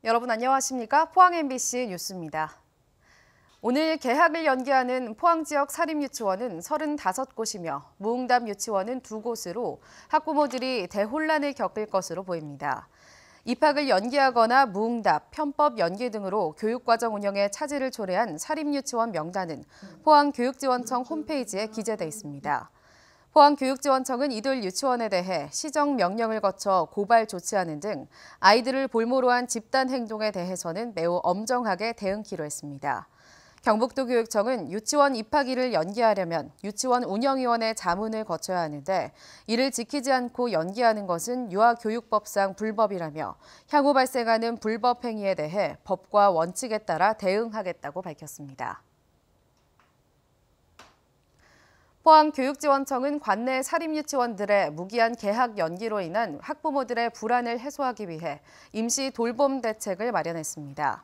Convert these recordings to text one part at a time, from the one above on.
여러분 안녕하십니까? 포항 MBC 뉴스입니다. 오늘 개학을 연기하는 포항 지역 사립유치원은 35곳이며 무응답 유치원은 2곳으로 학부모들이 대혼란을 겪을 것으로 보입니다. 입학을 연기하거나 무응답, 편법 연기 등으로 교육과정 운영에 차질을 초래한 사립유치원 명단은 포항교육지원청 홈페이지에 기재돼 있습니다. 포항교육지원청은 이들 유치원에 대해 시정명령을 거쳐 고발 조치하는 등 아이들을 볼모로 한 집단 행동에 대해서는 매우 엄정하게 대응키로 했습니다. 경북도교육청은 유치원 입학일을 연기하려면 유치원 운영위원회 자문을 거쳐야 하는데 이를 지키지 않고 연기하는 것은 유아교육법상 불법이라며 향후 발생하는 불법 행위에 대해 법과 원칙에 따라 대응하겠다고 밝혔습니다. 포항교육지원청은 관내 사립유치원들의 무기한 개학 연기로 인한 학부모들의 불안을 해소하기 위해 임시 돌봄 대책을 마련했습니다.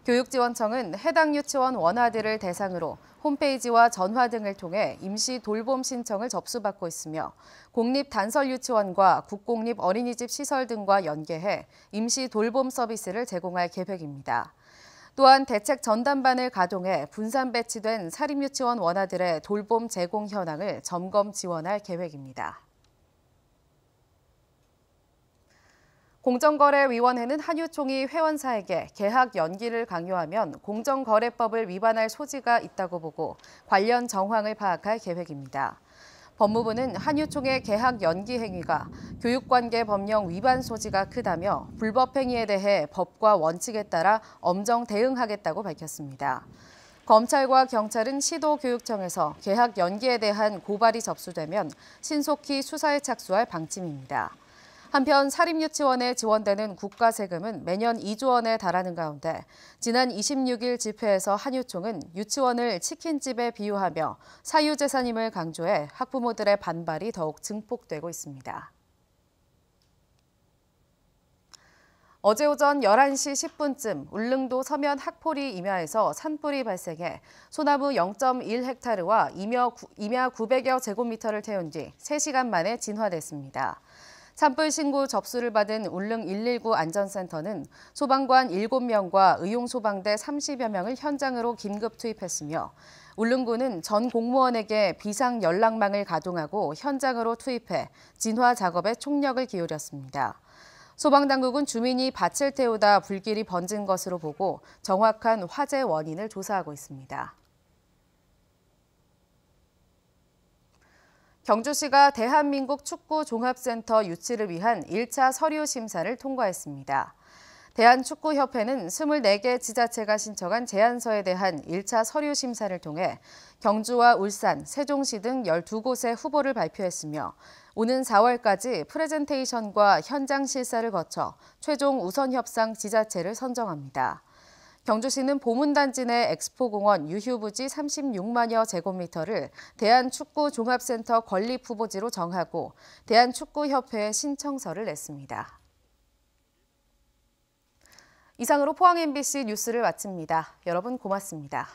교육지원청은 해당 유치원 원아들을 대상으로 홈페이지와 전화 등을 통해 임시 돌봄 신청을 접수받고 있으며 공립단설유치원과 국공립 어린이집 시설 등과 연계해 임시 돌봄 서비스를 제공할 계획입니다. 또한 대책 전담반을 가동해 분산 배치된 사립유치원 원아들의 돌봄 제공 현황을 점검 지원할 계획입니다. 공정거래위원회는 한유총이 회원사에게 개학 연기를 강요하면 공정거래법을 위반할 소지가 있다고 보고 관련 정황을 파악할 계획입니다. 법무부는 한유총의 개학 연기 행위가 교육관계 법령 위반 소지가 크다며 불법 행위에 대해 법과 원칙에 따라 엄정 대응하겠다고 밝혔습니다. 검찰과 경찰은 시도교육청에서 개학 연기에 대한 고발이 접수되면 신속히 수사에 착수할 방침입니다. 한편 사립유치원에 지원되는 국가 세금은 매년 2조 원에 달하는 가운데 지난 26일 집회에서 한유총은 유치원을 치킨집에 비유하며 사유재산임을 강조해 학부모들의 반발이 더욱 증폭되고 있습니다. 어제 오전 11시 10분쯤 울릉도 서면 학포리 임야에서 산불이 발생해 소나무 0.1헥타르와 임야 900여 제곱미터를 태운 뒤 3시간 만에 진화됐습니다. 산불 신고 접수를 받은 울릉 119 안전센터는 소방관 7명과 의용소방대 30여 명을 현장으로 긴급 투입했으며 울릉군은 전 공무원에게 비상 연락망을 가동하고 현장으로 투입해 진화 작업에 총력을 기울였습니다. 소방당국은 주민이 밭을 태우다 불길이 번진 것으로 보고 정확한 화재 원인을 조사하고 있습니다. 경주시가 대한민국 축구종합센터 유치를 위한 1차 서류 심사를 통과했습니다. 대한축구협회는 24개 지자체가 신청한 제안서에 대한 1차 서류 심사를 통해 경주와 울산, 세종시 등 12곳의 후보를 발표했으며 오는 4월까지 프레젠테이션과 현장 실사를 거쳐 최종 우선 협상 지자체를 선정합니다. 경주시는 보문단지 내 엑스포공원 유휴부지 36만여 제곱미터를 대한축구종합센터 건립후보지로 정하고 대한축구협회에 신청서를 냈습니다. 이상으로 포항 MBC 뉴스를 마칩니다. 여러분 고맙습니다.